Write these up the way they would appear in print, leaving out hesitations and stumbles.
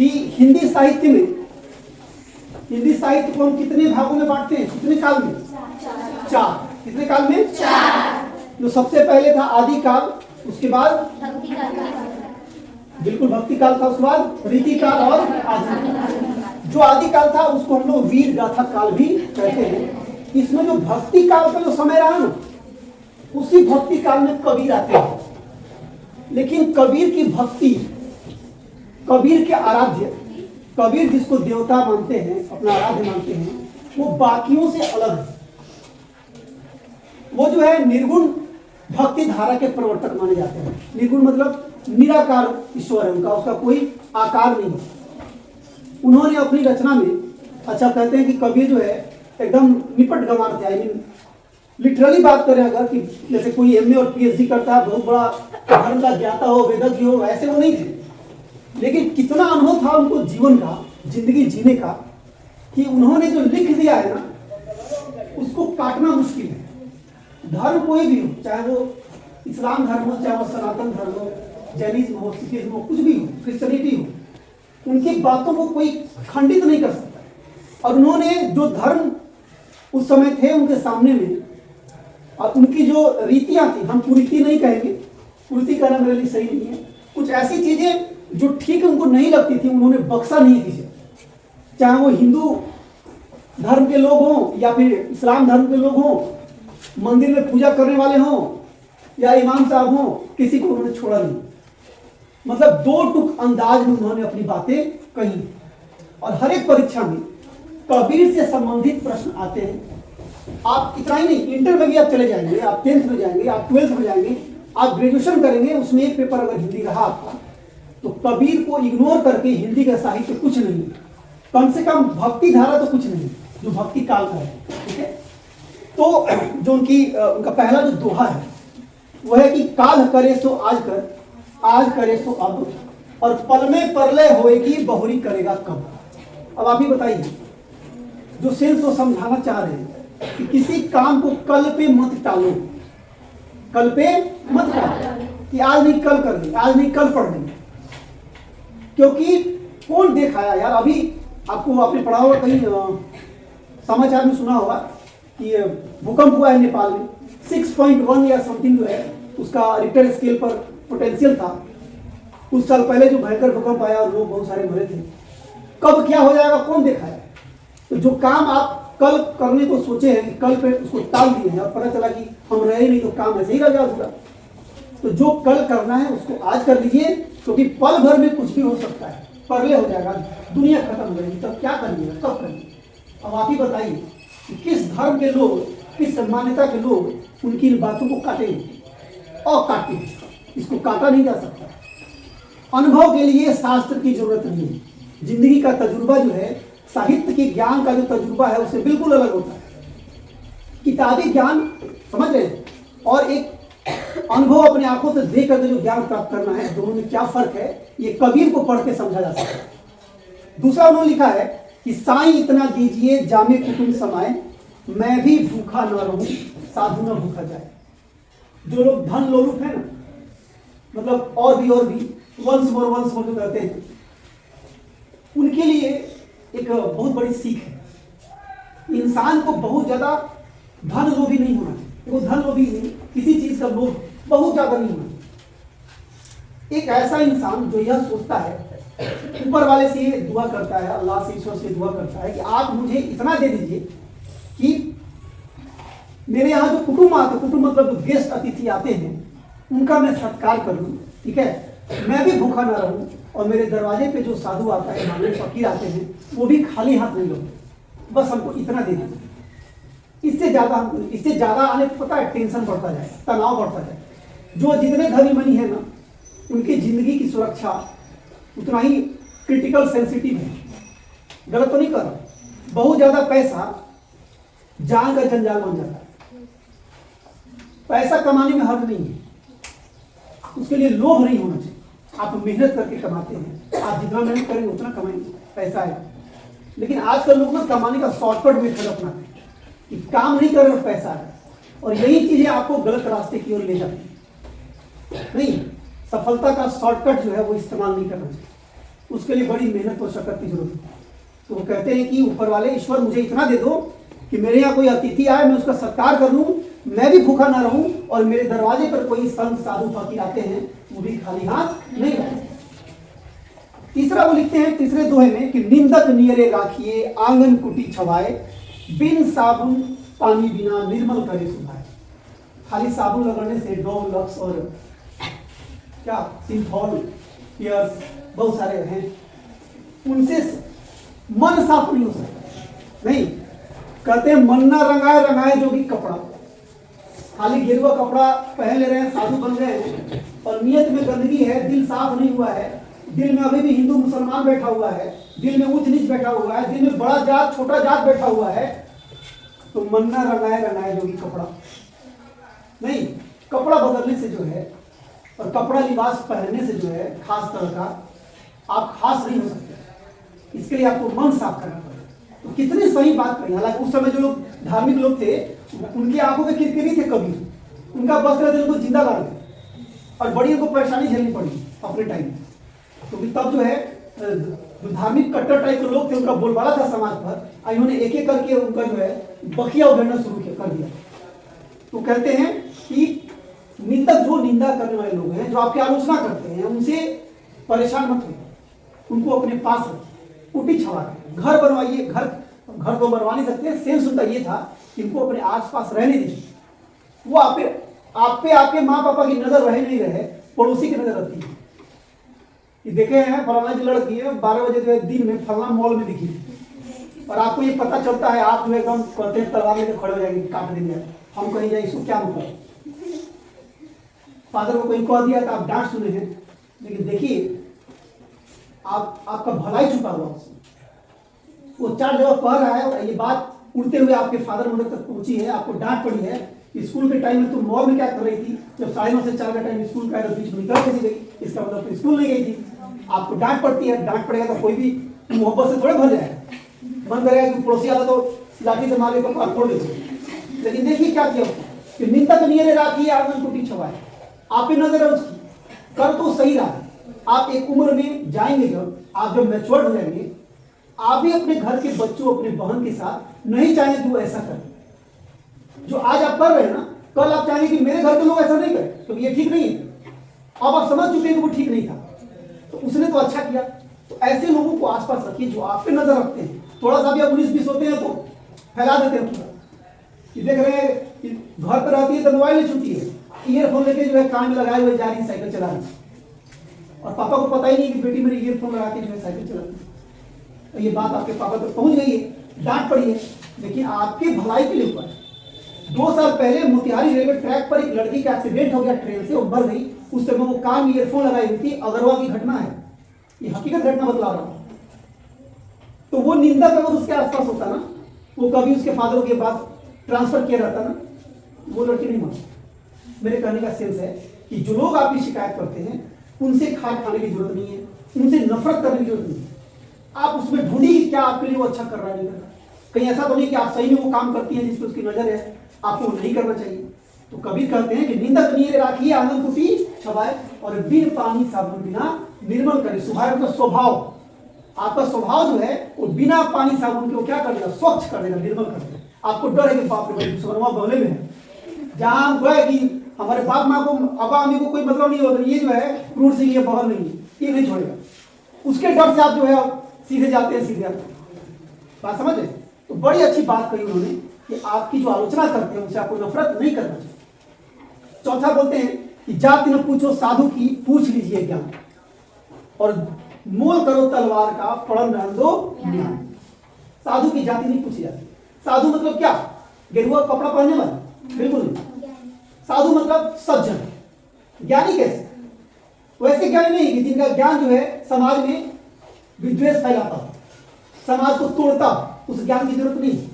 कि हिंदी साहित्य को हम कितने भागों में बांटते हैं, कितने काल में? चार। कितने काल में? चार। जो सबसे पहले था आदि काल, उसके बाद बिल्कुल भक्ति काल था, उसके बाद रीति काल और आदि काल। जो आदि काल था उसको हम लोग वीर गाथा काल भी कहते हैं। इसमें जो भक्ति काल का जो समय रहा ना, उसी भक्ति काल में कबीर आते हैं। लेकिन कबीर की भक्ति, कबीर के आराध्य, कबीर जिसको देवता मानते हैं, अपना आराध्य मानते हैं, वो बाकियों से अलग है। वो जो है निर्गुण भक्ति धारा के प्रवर्तक माने जाते हैं। निर्गुण मतलब निराकार ईश्वर है उनका, उसका कोई आकार नहीं है। उन्होंने अपनी रचना में, अच्छा कहते हैं कि कबीर जो है एकदम निपट गंवार थे। आई मीन लिटरली बात करें अगर कि जैसे कोई एमए और पीएचडी करता है, बहुत बड़ा धर्म का ज्ञाता हो, वेदज्ञ हो, ऐसे वो नहीं थे। लेकिन कितना अनुभव था उनको जीवन का, जिंदगी जीने का, कि उन्होंने जो लिख दिया है ना, उसको काटना मुश्किल है। धर्म कोई भी हो, चाहे वो इस्लाम धर्म हो, चाहे वो सनातन धर्म हो, जैनिज्म हो, सिखिज्म हो, कुछ भी हो, क्रिश्चियनिटी हो, उनकी बातों को कोई खंडित नहीं कर सकता। और उन्होंने जो धर्म उस समय थे उनके सामने में, और उनकी जो रीतियां थी, हम कुरीति नहीं कहेंगे, कुरीति कहना मेरे लिए सही नहीं है, कुछ ऐसी चीजें जो ठीक उनको नहीं लगती थी, उन्होंने बख्शा नहीं किसी। चाहे वो हिंदू धर्म के लोग हों या फिर इस्लाम धर्म के लोग हों, मंदिर में पूजा करने वाले हों या इमाम साहब हों, किसी को उन्होंने छोड़ा नहीं। मतलब दो टुक अंदाज में उन्होंने अपनी बातें कही। और हर एक परीक्षा में कबीर से संबंधित प्रश्न आते हैं। आप इतना ही नहीं, इंटर में भी आप चले जाएंगे, आप 10th में जाएंगे, आप 12th में जाएंगे, आप ग्रेजुएशन करेंगे, उसमें एक पेपर अगर हिंदी रहा आपका, तो कबीर को इग्नोर करके हिंदी का साहित्य कुछ नहीं, कम से कम भक्ति धारा तो कुछ नहीं जो भक्ति काल का है। ठीक है, तो जो उनका पहला जो दोहा है वो है कि काल करे सो आज कर, आज करे सो अब, और पल में परलय होएगी बहुरी करेगा कब। अब आप ही बताइए, जो सेंस वो समझाना चाह रहे हैं कि किसी काम को कल पे मत टालो, कल पे मत टालो, कि आज नहीं कल कर लेंगे, आज नहीं कल पढ़ लेंगे। क्योंकि कौन देखाया यार, अभी आपको आपने पढ़ा होगा कहीं समाचार में सुना होगा कि भूकंप हुआ है नेपाल में, 6.1 या समथिंग जो है उसका रिक्टर स्केल पर पोटेंशियल था। कुछ साल पहले जो भयंकर भूकंप आया और लोग बहुत सारे मरे थे। कब क्या हो जाएगा कौन देखाया। तो जो काम आप कल करने को सोचे हैं, कल पे उसको टाल दिए हैं और पता चला कि हम रहे नहीं तो काम ऐसे ही रह गया पूरा। तो जो कल करना है उसको आज कर लीजिए, क्योंकि पल भर में कुछ भी हो सकता है, परले हो जाएगा, दुनिया खत्म हो जाएगी, तब क्या करिएगा, कब करिए। अब आप ही बताइए कि किस धर्म के लोग, किस मान्यता के लोग उनकी इन बातों को काटेंगे और काटेंगे। इसको काटा नहीं जा सकता। अनुभव के लिए शास्त्र की जरूरत नहीं है। जिंदगी का तजुर्बा जो है, साहित्य के ज्ञान का जो तजुर्बा है उससे बिल्कुल अलग होता है। किताबी ज्ञान समझ रहे हैं और एक अनुभव अपने आंखों से देख करके जो ज्ञान प्राप्त करना है, दोनों में क्या फर्क है, ये कबीर को पढ़ के समझा जा सकता है। दूसरा उन्होंने लिखा है कि साईं इतना दीजिए जामे कुटुंब समाए, मैं भी भूखा न रहूं साधु न भूखा जाए। जो लोग धन लोलुप है ना, मतलब और भी वंश मोर जो करते हैं, उनके लिए एक बहुत बड़ी सीख है। इंसान को बहुत ज्यादा धन लोभी नहीं होना चाहिए। वो धन लोभी नहीं, किसी चीज का लोभ बहुत ज्यादा नहीं होना। एक ऐसा इंसान जो यह सोचता है, ऊपर वाले से ये दुआ करता है, अल्लाह से, ईश्वर से दुआ करता है कि आप मुझे इतना दे दीजिए कि मेरे यहाँ जो कुटुंब आते, कुटुंब मतलब जो गेस्ट अतिथि आते हैं, उनका मैं सत्कार कर लूँ, ठीक है, मैं भी भूखा ना रहूँ, और मेरे दरवाजे पे जो साधु आता है, मामले फकीर आते हैं, वो भी खाली हाथ नहीं लगे, बस हमको इतना दे दीजिए। इससे ज्यादा आने को पता है टेंशन बढ़ता जाए, तनाव बढ़ता जाए। जो जितने धनी मनी है ना, उनकी जिंदगी की सुरक्षा उतना ही क्रिटिकल सेंसिटिव है। गलत तो नहीं कर रहा, बहुत ज्यादा पैसा जान का जंजाल बन जाता है। पैसा कमाने में हर्ज नहीं है, उसके लिए लोभ नहीं होना चाहिए। आप मेहनत करके कमाते हैं, आप जितना मेहनत करेंगे उतना कमाएंगे, पैसा है। लेकिन आजकल लोग ना कमाने का शॉर्टकट मेथड अपनाते हैं कि काम नहीं कर रहे पैसा है, और यही चीजें आपको गलत रास्ते की ओर ले जाती है। नहीं, सफलता का शॉर्टकट जो है वो इस्तेमाल नहीं करना चाहिए। उसके लिए बड़ी मेहनत और शक्ति की जरूरत है। तो वो कहते हैं कि ऊपर वाले ईश्वर मुझे इतना दे दो कि मेरे यहाँ कोई अतिथि आए, मैं उसका सत्कार कर लूँ, मैं भी भूखा ना रहूं, और मेरे दरवाजे पर कोई संत साधु फकीर आते हैं वो भी खाली हाथ नहीं रहते। तीसरा वो लिखते हैं तीसरे दोहे में कि निंदक नियरे राखिए आंगन कुटी छवाए, बिन साबुन पानी बिना निर्मल करे सुधाए। खाली साबुन लगाने से डोव, लक्स और क्या सिंथॉल, पियर्स बहुत सारे हैं, उनसे मन साफ नहीं हो सकता। नहीं, कहते हैं मन ना रंगाए रंगाए जोगी कपड़ा। खाली गेरुआ कपड़ा पहन ले रहे हैं, साधु बन गए हैं, और नियत में गंदगी है, दिल साफ नहीं हुआ है, दिल में अभी भी हिंदू मुसलमान बैठा हुआ है, दिल में ऊंच नीच बैठा हुआ है, दिल में बड़ा जात छोटा जात बैठा हुआ है, तो मन ना रंगाए रंगाए जोगी कपड़ा। नहीं, कपड़ा बदलने से जो है और कपड़ा लिबास पहनने से जो है खास तरह का आप खास नहीं हो सकते। इसके लिए आपको मन साफ करना पड़ेगा। तो कितनी सही बात कही। हालांकि उस समय जो लोग धार्मिक लोग थे उनकी आंखों में किरकिरी थे, कभी उनका वस्त्र उनको जिंदा गाड़ दिया और बड़ी उनको परेशानी झेलनी पड़ी अपने टाइम में। क्योंकि तब जो है जो धार्मिक कट्टर टाइप के लोग थे उनका बोलबाला था समाज पर, इन्होंने एक एक करके उनका जो है बखिया उधेड़ना शुरू कर दिया। तो कहते हैं कि निंदक, जो निंदा करने वाले लोग हैं, जो आपकी आलोचना करते हैं, उनसे परेशान मत होइए, उनको अपने पास रखिए, कुटी छवा रखिए, घर बनवाइए। घर तो बनवा नहीं सकते, सेंस उनका ये था कि इनको अपने आसपास रहने दीजिए। वो आप पे आपके माँ पापा की नजर रहे नहीं रहे, पड़ोसी की नजर रहती है। ये देखे हैं फलाना की लड़की है 12 बजे जो है दिन में फलाना मॉल में दिखी, और आपको ये पता चलता है, आप जो एकदम कहते हैं तलवार लेकर खड़े हो जाएंगे, काट देंगे, हम कहीं जाए, इसको क्या मतलब। फादर को कहीं कह दिया तो आप डांट सुने हैं, लेकिन देखिए आपका भलाई छुपा हुआ उसमें। वो 4 जगह कह रहा है और ये बात उड़ते हुए आपके फादर मदर तक पहुंची है, आपको डांट पड़ी है। स्कूल के टाइम में तुम मॉल में क्या कर रही थी, जब 9:30 से 4 का टाइम स्कूल का बीच में निकल कैसे गई, इसका मतलब तो स्कूल नहीं गई थी। आपको डांट पड़ती है, डांट पड़ेगा तो कोई भी मोहब्बत से थोड़े भर जाएगा, मन करेगा कि पड़ोसी आता तो लाठी से मारे तो फोड़ देते। लेकिन देखिए क्या किया कि निंदक नियरे राखी आंगन कुटी छवाए, आप पे नजर है उसकी, कर तो सही रहा है। आप एक उम्र में जाएंगे, जब मैच्योर हो जाएंगे, आप भी अपने घर के बच्चों, अपने बहन के साथ नहीं चाहेंगे कि वो ऐसा करें जो आज आप कर रहे हैं ना, कल आप चाहेंगे कि मेरे घर के लोग ऐसा नहीं करें, क्योंकि ये ठीक नहीं है। अब आप समझ चुके हैं कि वो ठीक नहीं था, तो उसने तो अच्छा किया। तो ऐसे लोगों को आसपास रखिए जो आप पे नजर रखते हैं। थोड़ा सा भी आप 19-20 होते हैं तो फैला देते हैं पूरा कि देख रहे हैं कि घर पर रहती है तो मोबाइल नहीं छूटी है, ईयरफोन लेके जो है कान में लगाए हुए जा रही है साइकिल चला रही, और पापा को पता ही नहीं कि बेटी मेरी ईयरफोन लगा के जो है साइकिल चला रही है। तो ये बात आपके पापा तक पहुंच गई है, डांट पड़ी है, लेकिन आपके भलाई के लिए हुआ है। 2 साल पहले मोतिहारी रेलवे ट्रैक पर एक लड़की का एक्सीडेंट हो गया, ट्रेन से वो मर गई। उस समय वो कान में ईयरफोन लगाई हुई थी। अगरवा की घटना है, ये हकीकत घटना बतला रहा हूं। तो वो निंदक अगर उसके आसपास होता ना, वो कभी उसके फादर के बाद ट्रांसफर किया रहता ना, वो लड़की नहीं मरती। मेरे कहने का सेंस है कि जो लोग आपकी शिकायत करते हैं उनसे खाने की जरूरत नहीं है, उनसे नफरत करने की जरूरत नहीं है। आप उसमें ढूंढिए क्या आपके लिए वो अच्छा कर रहा है, नहीं कर रहा। कहीं ऐसा तो नहीं कि आप सही में वो काम करती हैं जिसपे उसकी नजर है, आपको नहीं करना चाहिए। तो कभी कहते हैं कि निंदक नियरे राखिए आंगन कुटी छवाए, और बिन पानी साबुन बिना निर्मल करे सुधाए। मतलब स्वभाव, आपका स्वभाव जो है वो बिना पानी साबुन के वो क्या कर देगा, स्वच्छ कर देगा, निर्मल कर देगा। आपको डर है कि बाप रे दुश्मनवा बगले में है, जहां गए कि हमारे बाप माँ को, अबा अम्मी को कोई मतलब नहीं होता, ये जो है क्रूर सिंह ये बगल नहीं है, ये नहीं छोड़ेगा। उसके डर से आप जो है सीधे जाते हैं, सीधे आते हैं। बात समझे? तो बड़ी अच्छी बात कही उन्होंने कि आपकी जो आलोचना करते हैं उनसे आपको नफरत नहीं करना चाहिए। चौथा बोलते हैं कि जाति न पूछो साधु की, पूछ लीजिए ज्ञान, और मोल करो तलवार का, पढ़न रहन दो ज्ञान। साधु की जाति नहीं पूछी जाती। साधु मतलब क्या? गेरुआ कपड़ा पहनने वाला? बिल्कुल नहीं। साधु मतलब सज्जन। ज्ञानी कैसे? वैसे ज्ञानी नहीं कि जिनका ज्ञान जो है समाज में विद्वेष फैलाता हो, समाज को तोड़ता हो, उस ज्ञान की जरूरत नहीं।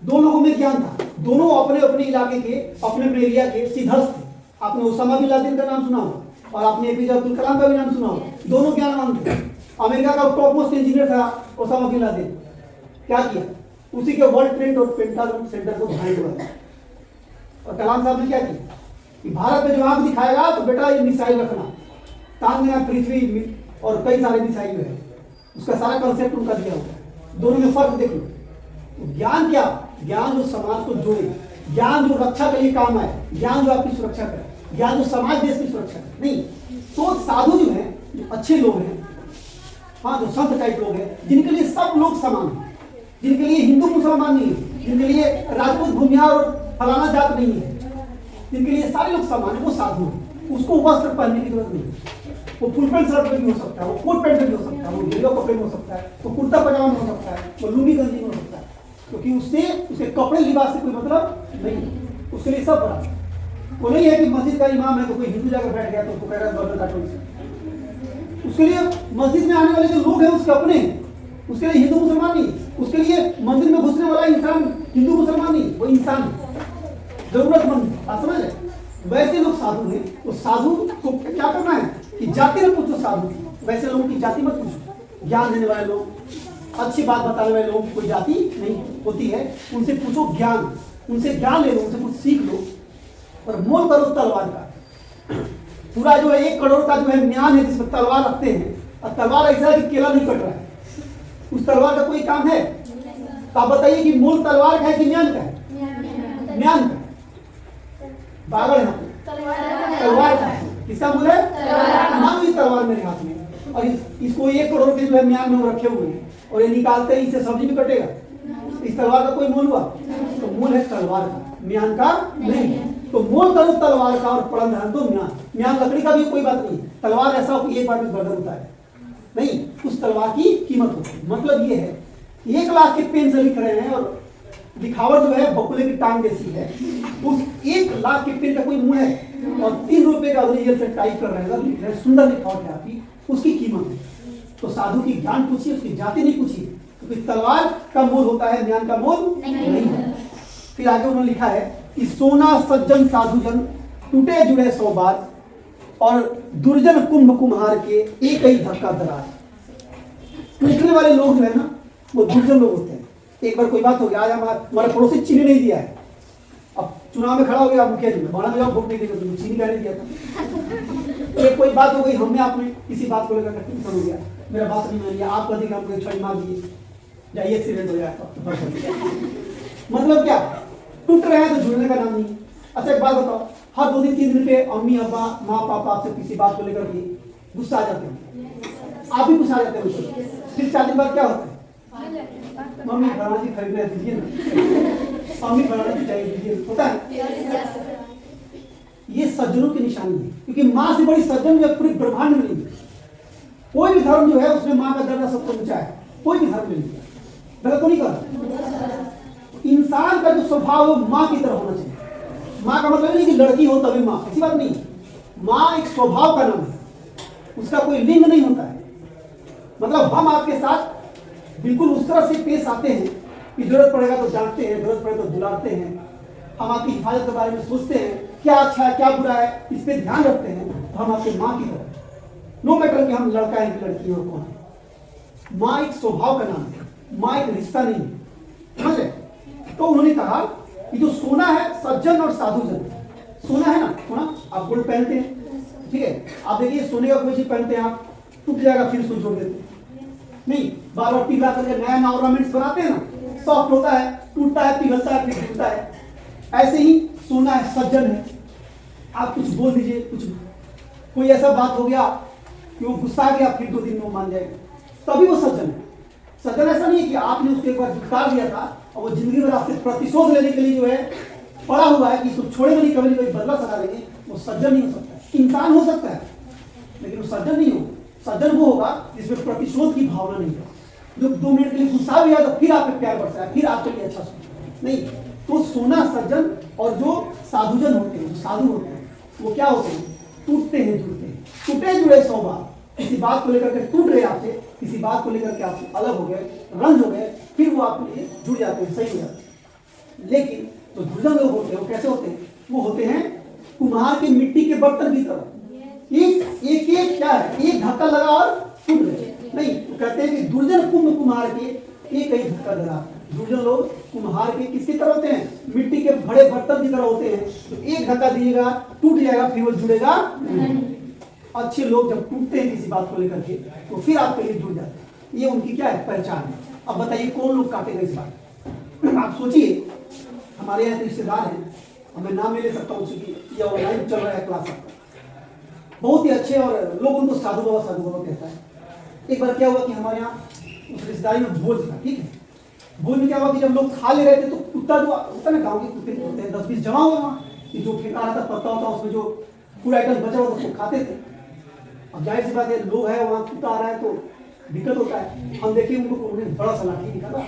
2 लोगों में ज्ञान था, दोनों अपने अपने इलाके के, अपने अपने एरिया के सिद्धस्त थे। आपने ओसामा बिन लादेन का नाम सुना हो और आपने एपीजे अब्दुल कलाम का भी नाम सुना हो। दोनों ज्ञानवान थे। अमेरिका का टॉप मोस्ट इंजीनियर था ओसामा बिन लादेन। क्या किया? उसी के वर्ल्ड ट्रेड और पेंटागन सेंटर को ढाई हुआ। और कलाम साहब ने क्या किया कि भारत में जो आंख दिखाएगा तो बेटा ये मिसाइल रखना, तान देना पृथ्वी और कई सारे ईसाई जो है उसका सारा कंसेप्ट उनका दिया हुआ है। दोनों में फर्क देख लो। तो ज्ञान क्या? ज्ञान जो समाज को जोड़े, ज्ञान जो रक्षा के लिए काम आए, ज्ञान जो आपकी सुरक्षा करे, ज्ञान जो समाज देश की सुरक्षा करे। नहीं तो साधु जो है, जो अच्छे लोग हैं, हाँ जो संत टाइप लोग हैं, जिनके लिए सब लोग समान हैं, जिनके लिए हिंदू मुसलमान नहीं है, जिनके लिए राजपूत भूमिहार और फलाना जात नहीं है, जिनके लिए सारे लोग समान है, वो साधु है। उसको वस्त्र पहनने की जरूरत नहीं है। वो फुल पैंट शर्ट में भी हो सकता है, वो कोट पैंट में भी हो सकता है, वो ढीला कपड़े में हो सकता है, वो कुर्ता पजामा में हो सकता है, वो लुंगी गंजी में हो सकता है, क्योंकि उससे उसके कपड़े लिबास से कोई मतलब नहीं है। उसके लिए सब बड़ा। वो नहीं है कि मस्जिद का इमाम है तो कोई हिंदू जाकर बैठ गया तो उसको कह रहा है गर्दन काटो इसे। उसके लिए मस्जिद में आने वाले जो लोग हैं उसके अपने हैं, उसके लिए हिंदू मुसलमान नहीं। उसके लिए मंदिर में घुसने वाला इंसान हिंदू मुसलमान नहीं, वो इंसान जरूरतमंद। आप समझ रहे? वैसे लोग साधु हैं। तो साधु को क्या करना है कि जाति में पूछो साधु, वैसे लोगों की जाति मत पूछो। ज्ञान देने वाले लोग, अच्छी बात बताने वाले लोगों की कोई जाति नहीं होती है। उनसे पूछो ज्ञान, उनसे ज्ञान ले लो, उनसे कुछ सीख लो और मोल करो तलवार का। पूरा जो है 1 करोड़ का जो है म्यान है जिसमें तलवार रखते हैं, और तलवार ऐसा है कि केला नहीं कट रहा है, उस तलवार का कोई काम है? तो आप बताइए कि मूल तलवार का है कि म्यान का है? म्यान का। पागल है तलवार का। किसका मूल है? मान ली तलवार मेरे हाथ में, और इसको 1 करोड़ के जो है म्यान में रखे हुए हैं, और ये निकालते हैं, इससे सब्जी भी कटेगा। इस तलवार का कोई मूल हुआ? तो मूल है तलवार का, म्यान का नहीं। तो मोल करो तलवार का और पड़न धन दो म्यान। म्यान लकड़ी का भी कोई बात नहीं। तलवार ऐसा हो कि एक बार में गर्दन होता है, नहीं, उस तलवार की कीमत होती है। मतलब ये है 1 लाख के पेन से लिख रहे हैं और दिखावट जो है बकुले की टांग जैसी है। उस 1 लाख के पेन का कोई मूल्य है, और 3 रुपए का ओरिजिनल से टाइप कर रहे हैं, सुंदर दिखावट है आपकी, उसकी कीमत है। तो साधु की ज्ञान पूछिए, उसकी जाति नहीं पूछिए, क्योंकि तलवार का मोल होता है, ज्ञान का मोल नहीं है। फिर आगे उन्होंने लिखा है कि सोना सज्जन साधुजन टूटे जुड़े 100 बार, और दुर्जन कुंभ कुम्हार के एक ही धक्का दरार। टूटने वाले लोग जो है ना, वो दुर्जन लोग होते हैं। एक बार कोई बात हो गया, आज हमारा पड़ोसी चीनी नहीं दिया है, अब चुनाव में खड़ा हो गया मुखिया जी में, बड़ा मेरा वोट नहीं देगा, तो चीनी का नहीं दिया था। एक कोई बात हो गई, हमने आपने किसी बात को लेकर टेंशन हो गया, मेरा बात नहीं मान लिया, आप कभी हमको छड़ी मार दिए, जाइए एक्सीडेंट हो जाएगा। मतलब क्या? टूट रहे हैं तो जुड़ने का नाम नहीं। अच्छा एक बात बताओ, हर 2 दिन 3 दिन पे अम्मी अब्बा माँ पापा आपसे किसी बात को लेकर के गुस्सा आ जाते हैं, आप भी गुस्सा आ जाते हैं। फिर 4 दिन बाद क्या होता है? मम्मी फलाना जी खरीद रहे दीजिए ना, मम्मी फलाना जी चाहिए दीजिए, होता है। ये सज्जनों की निशानी है, क्योंकि माँ से बड़ी सज्जन जो पूरे ब्रह्मांड में नहीं है। कोई भी धर्म जो है उसमें माँ का दर्जा सबसे ऊंचा है, कोई भी धर्म नहीं है। गलत तो नहीं कर रहा। इंसान का जो स्वभाव है माँ की तरह होना चाहिए। माँ का मतलब नहीं कि लड़की हो तभी माँ, ऐसी बात नहीं। माँ एक स्वभाव का नाम है, उसका कोई लिंग नहीं होता है। मतलब हम आपके साथ बिल्कुल उस तरह से पेश आते हैं कि जरूरत पड़ेगा तो डांटते हैं, जरूरत पड़ेगा तो बुलाते हैं, हम आपकी हिफाजत के बारे में सोचते हैं, क्या अच्छा है क्या बुरा है इस पर ध्यान रखते हैं। तो हम आपके माँ की तरह, नो मैटर कि हम लड़का है कि लड़की है और कौन है। माँ एक स्वभाव का नाम है, माँ एक रिश्ता नहीं है, समझ रहे? तो उन्होंने कहा कि जो सोना है सज्जन और साधुजन, सोना है ना, सोना आप गोल्ड पहनते हैं, ठीक है, आप देखिए सोने का कोई चीज पहनते हैं आप, टूट जाएगा फिर उसको जोड़ देते हैं, नहीं बार बार पिघला करके नया नया ऑर्नामेंट्स बनाते हैं ना, सॉफ्ट होता है, टूटता है, पिघलता है, फिर टूटता है। ऐसे ही सोना है, सज्जन है। आप कुछ बोल दीजिए, कुछ कोई ऐसा बात हो गया कि वो गुस्सा आ गया, फिर 2 दिन में वो मान जाएगा, तभी वो सज्जन है। सज्जन ऐसा नहीं है कि आपने उसको एक बार धिक्कार दिया था और वो जिंदगी भर आपसे प्रतिशोध लेने के लिए जो है पड़ा हुआ है कि इसको छोड़ेंगे नहीं, कभी कभी बदला सका लेंगे, वो सज्जन नहीं हो सकता। इंसान हो सकता है लेकिन वो सज्जन नहीं हो। सज्जन वो होगा जिसमें प्रतिशोध की भावना नहीं है, जो 2 मिनट के लिए गुस्सा भी आया तो फिर आप पे प्यार बरसाए, फिर आपके लिए अच्छा सोचे, नहीं। तो सोना सज्जन और जो साधुजन होते हैं, जो साधु होते हैं, वो क्या होते हैं? टूटते हैं जुड़ते हैं। टूटे जुड़े 100 बार, किसी बात को लेकर के टूट गए आपसे, किसी बात को लेकर के आपसे अलग हो गए, रंज हो गए, फिर वो आपके लिए जुड़ जाते हैं, सही हो जाते हैं। लेकिन जो दुर्जन लोग होते हैं वो कैसे होते हैं? वो होते हैं कुम्हार के मिट्टी के बर्तन की तरह, एक क्या है, एक धक्का लगा और टूट गए। नहीं, तो कहते हैं कि दुर्जन कुंभ कुम्हार के एक ही धक्का लगा। दुर्जन लोग कुम्हार के किसकी तरह होते हैं? मिट्टी के बड़े बर्तन की तरह होते हैं। तो एक धक्का दिएगा, टूट जाएगा, फिर वो जुड़ेगा नहीं। अच्छे लोग जब टूटते हैं किसी बात को लेकर के तो फिर आपके लिए जुड़ जाते हैं। ये उनकी क्या है, पहचान है। अब बताइए कौन लोग काटेगा इस बात। आप सोचिए, हमारे यहाँ रिश्तेदार हैं, और मैं नाम नहीं ले सकता हूँ क्योंकि ये ऑनलाइन चल रहा है क्लास आपका, बहुत ही अच्छे, और लोग उनको साधु बाबा कहता है। एक बार क्या हुआ कि हमारे यहाँ उस रिश्तेदारी में भोज था, ठीक है। भोज में क्या हुआ कि जब लोग खा ले रहे थे तो कुत्ता जो होता है ना, गाँव के कुत्ते होते हैं 10-20 जमा हुए वहाँ, कि जो फेंका रहता पत्ता होता उसमें जो पूरा आइटम बचा हुआ उसको खाते थे। अब जाहिर सी बात है, लोग है वहाँ, कुत्ता आ रहा है तो दिक्कत होता है। हम देखिए उनको उन्हें बड़ा सा लाठी निकाला,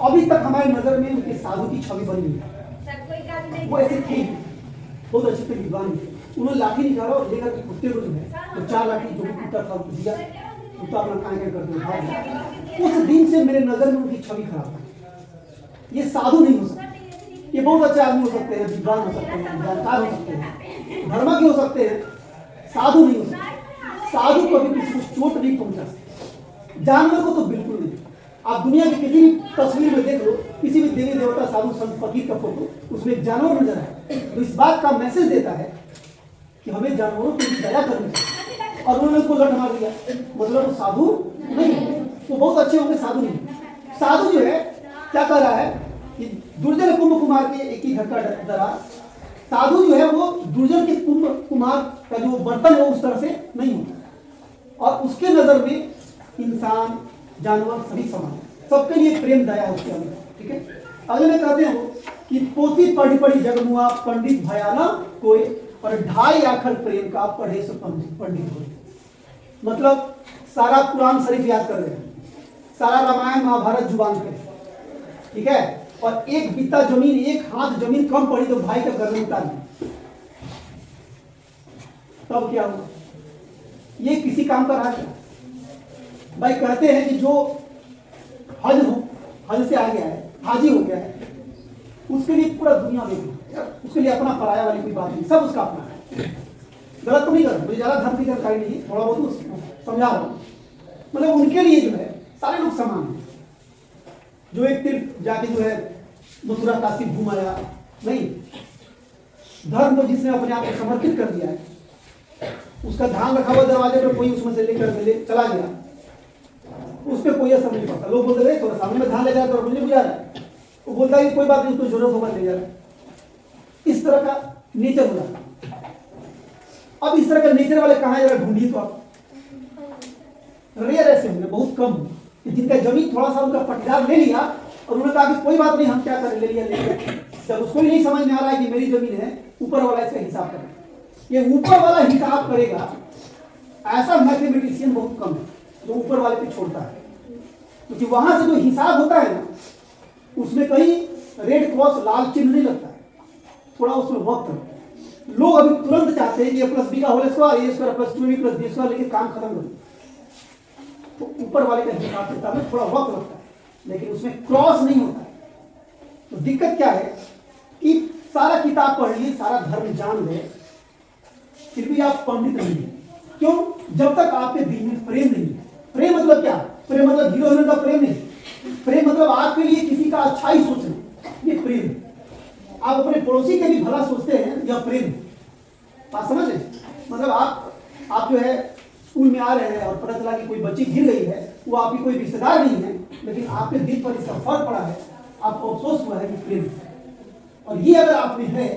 अभी तक हमारी नजर में उनके साधु की छवि बनी हुई है। वो ऐसे थे, बहुत अच्छे थे, विद्वान थे। उन्होंने लाठी निकाला और लेकर कुत्ते को जो है तो 4 लाठी जो भी कुत्ता था उसको दिया, कुत्ता अपना खाने करते भाग गया। उस दिन से मेरे नजर में उनकी छवि खराब है। ये साधु नहीं हो सकते, ये बहुत अच्छे आदमी हो सकते हैं, विद्वान हो सकते हैं, जानकार हो सकते हैं, धर्म के हो सकते हैं, साधु नहीं हो सकते। साधु कभी किसी को चोट नहीं पहुंचा सकते, जानवर को तो बिल्कुल नहीं। आप दुनिया की किसी भी तस्वीर में देख लो, किसी भी देवी देवता साधु संत फकीर का फोटो, उसमें एक जानवर नजर आए, तो इस बात का मैसेज देता है कि हमें जानवरों की भी दया करनी चाहिए। और उन्होंने उसको लट मार दिया, मतलब वो साधु नहीं, वो बहुत अच्छे होंगे, साधु नहीं। साधु जो है क्या कर रहा है कि दुर्जन कुंभ कुमार के एक ही घर का दरा, साधु जो है वो दुर्जन के कुंभ कुमार का जो बर्तन है उस तरह से नहीं होता, और उसके नजर में इंसान जानवर सभी समान है, सबके लिए प्रेम दया उसके अंदर, ठीक है। अगले में कहते हैं वो कि पोथी पढ़ी पढ़ी जगमुआ पंडित भयाना कोई, और 2.5 आखर प्रेम का पढ़े सो पंडित हो। मतलब सारा कुरान शरीफ याद कर रहे हैं, सारा रामायण महाभारत जुबान पे, ठीक है, और एक बित्ता जमीन, एक हाथ जमीन कम पड़ी तो भाई का गर्दन उतार दी, तब क्या हुआ? ये किसी काम का रहा क्या? भाई कहते हैं कि जो हज से आ गया है, हाजी हो गया है, उसके लिए पूरा दुनिया में, उसके लिए अपना पराया वाली कोई बात नहीं, सब उसका अपना है। गलत तो नहीं कर रहा, मुझे ज्यादा धर्म की जानकारी नहीं है, थोड़ा बहुत समझा रहा हूँ। मतलब उनके लिए जो है सारे लोग समान हैं। जो एक तीर्थ जाके जो है मथुरा काशी घूम आया, नहीं, धर्म को जिसने अपने आप को समर्पित कर दिया है, उसका ध्यान रखा हुआ दरवाजे पर, कोई उसमें से लेकर चला गया, उस पर कोई असर नहीं पड़ता। लोग बोलते रहे थोड़ा सामने में ध्यान ले जाता और मुझे बुझा रहा है, वो बोलता है कि कोई बात नहीं, उसको जरूरत होगा ले जा रहा है। इस तरह का नेचर हो जाता है। अब इस तरह का नेचर वाले कहाँ जरा ढूंढिए तो आप, रेयर ऐसे होंगे, बहुत कम होंगे, जिनका जमीन थोड़ा सा उनका पट्टीदार ले लिया और उन्होंने कहा कि कोई बात नहीं, हम क्या करें, ले लिया। जब उसको भी नहीं समझ में आ रहा है कि मेरी जमीन है, ऊपर वाला इसका हिसाब करेगा, ये ऊपर वाला हिसाब करेगा। ऐसा मैथमेटिशियन बहुत कम है जो ऊपर वाले पे छोड़ता है, क्योंकि वहां से जो हिसाब होता है ना, उसमें कहीं रेड क्रॉस लाल चिन्ह नहीं लगता है, थोड़ा उसमें वक्त लगता है। लोग अभी तुरंत चाहते हैं कि A+B का होल स्क्वायर, A² + 2AB+B² लेके काम खत्म कर, तो ऊपर वाले का हिसाब किताब में थोड़ा वक्त लगता है, लेकिन उसमें क्रॉस नहीं होता है। तो दिक्कत क्या है कि सारा किताब पढ़ लिए, सारा धर्म जान गए, फिर भी आप पंडित नहीं है। क्यों? जब तक आपके दिल में प्रेम नहीं है। प्रेम मतलब क्या? प्रेम मतलब हीरो हीरोइन का प्रेम नहीं, प्रेम मतलब आपके लिए किसी का अच्छाई सोचना, ये प्रेम। आप अपने पड़ोसी के भी भला सोचते हैं, यह प्रेम। आप समझ रहे? मतलब आप जो है स्कूल में आ रहे हैं और पता चला कि कोई बच्ची गिर गई है, वो आपकी कोई रिश्तेदार नहीं है, लेकिन आपके दिल पर इसका फर्क पड़ा है, आपको अफसोस हुआ है कि प्रेम। और ये अगर आप में है,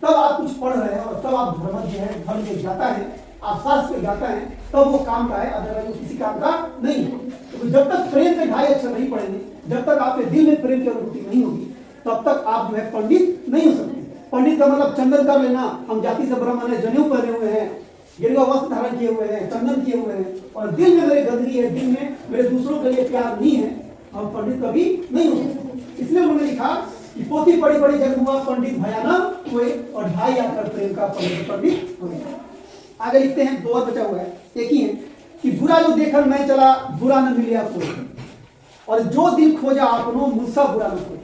तब आप कुछ पढ़ रहे हैं और तब आप धर्म जो है, धर्म के ज्ञाता है, आप शास्त्र के ज्ञाता है, तब वो काम का है, अदरवाइज वो किसी काम का नहीं है। तो जब तक प्रेम के 2.5 अक्षर नहीं पढ़ेंगे, जब तक आपके दिल में प्रेम की अनुभूति नहीं होगी, तब तक आप जो है पंडित नहीं हो सकते। पंडित का मतलब चंदन कर लेना, हम जाति से ब्राह्मण है, जनेऊ पहने हुए हैं, गेरुआ वस्त्र धारण किए हुए हैं, चंदन किए हुए हैं, और दिल में मेरे गंदगी है, दिल में मेरे दूसरों के लिए प्यार नहीं है, हम पंडित कभी नहीं हो सकते। इसलिए उन्होंने लिखा कि पोथी पढ़ी पढ़ी जगमुआ पंडित भयाना हुए, और 2.5 आखर प्रेम का पंडित हुए। आगे लिखते हैं, 2 और बचा हुआ है, एक ही है कि बुरा जो देखकर मैं चला, बुरा न मिलिया कोई, और जो दिल खोजा आपनो, मुझसा बुरा न कोई।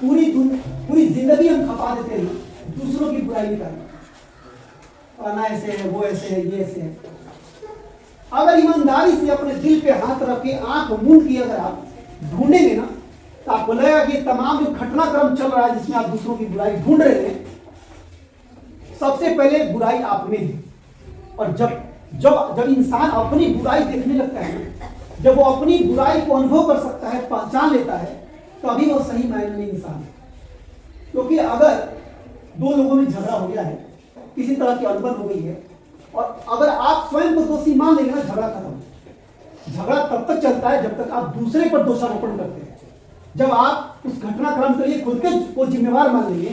पूरी जिंदगी हम खपा देते हैं दूसरों की बुराई निकालने, ना ऐसे है, वो ऐसे है, ये ऐसे है। अगर ईमानदारी से अपने दिल पे हाथ रख के आंख मूंद के अगर आप ढूंढेंगे ना, तो आपको लगेगा कि तमाम जो घटनाक्रम चल रहा है जिसमें आप दूसरों की बुराई ढूंढ रहे हैं, सबसे पहले बुराई आप में है। और जब जब इंसान अपनी बुराई देखने लगता है, जब वो अपनी बुराई को अनुभव कर सकता है, पहचान लेता है, तो अभी वो सही मायने में इंसान है। क्योंकि अगर दो लोगों में झगड़ा हो गया है, किसी तरह की अनबन हो गई है, और अगर आप स्वयं को दोषी मान लेंगे ना, झगड़ा खत्म। झगड़ा तब तक चलता है जब तक आप दूसरे पर दोषारोपण करते हैं। जब आप उस घटनाक्रम के लिए खुद के को जिम्मेवार मान लेंगे,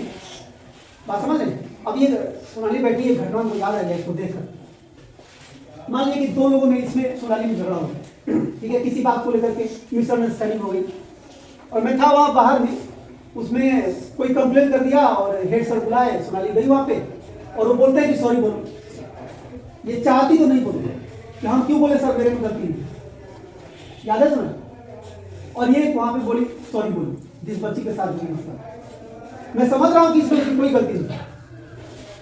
बात समझ रहे? अब ये सोनाली बैठी है, घटना को याद आ गया इसको देखकर। मान लीजिए कि दो लोगों में इसमें सोनाली में झगड़ा हो गया, ठीक है, किसी बात को लेकर के मिसअंडरस्टैंडिंग हो गई, और मैं था वहां बाहर में, उसमें कोई कंप्लेन कर दिया और हेड सर बुलाए, सोनाली गई वहां पे, और वो बोलते हैं कि सॉरी बोलो। ये चाहती तो नहीं बोलते कि हम क्यों बोले सर, मेरे में गलती नहीं, याद है सुना? और ये वहां पे बोली सॉरी बोली, जिस बच्ची के साथ हुई मसला। मैं समझ रहा हूं कि इसमें कोई गलती नहीं,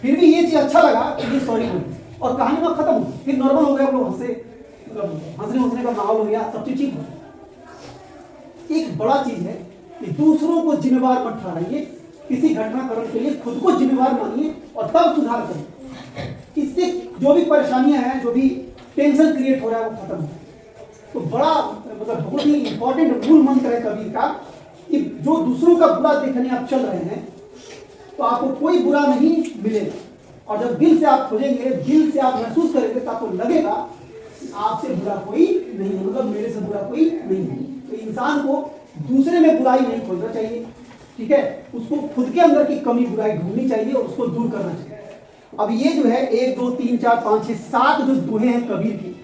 फिर भी ये चीज अच्छा लगा कि ये सॉरी बोली, और कहानी वहां खत्म हो, फिर नॉर्मल हो गया, हम लोग हंसे, मतलब हंसने का माहौल हो गया, सब चीज ठीक हो। एक बड़ा चीज है कि दूसरों को जिम्मेवार मत ठहराइए, किसी घटनाक्रम के लिए खुद को जिम्मेवार मानिए और तब सुधार करिए। इससे जो भी परेशानियां हैं, जो भी टेंशन क्रिएट हो रहा है, वो खत्म हो। तो बड़ा मतलब बहुत ही इंपॉर्टेंट मूल मंत्र है कबीर का कि जो दूसरों का बुरा देखने आप चल रहे हैं, तो आपको कोई बुरा नहीं मिलेगा, और जब दिल से आप खोजेंगे, दिल से आप महसूस करेंगे, तो आपको लगेगा आपसे बुरा कोई नहीं है, मतलब मेरे से बुरा कोई नहीं है। तो इंसान को दूसरे में बुराई नहीं खोजना चाहिए, ठीक है, उसको खुद के अंदर की कमी बुराई ढूंढनी चाहिए और उसको दूर करना चाहिए। अब ये जो है 1 2 3 4 5 6 7 जो दोहे हैं कबीर की,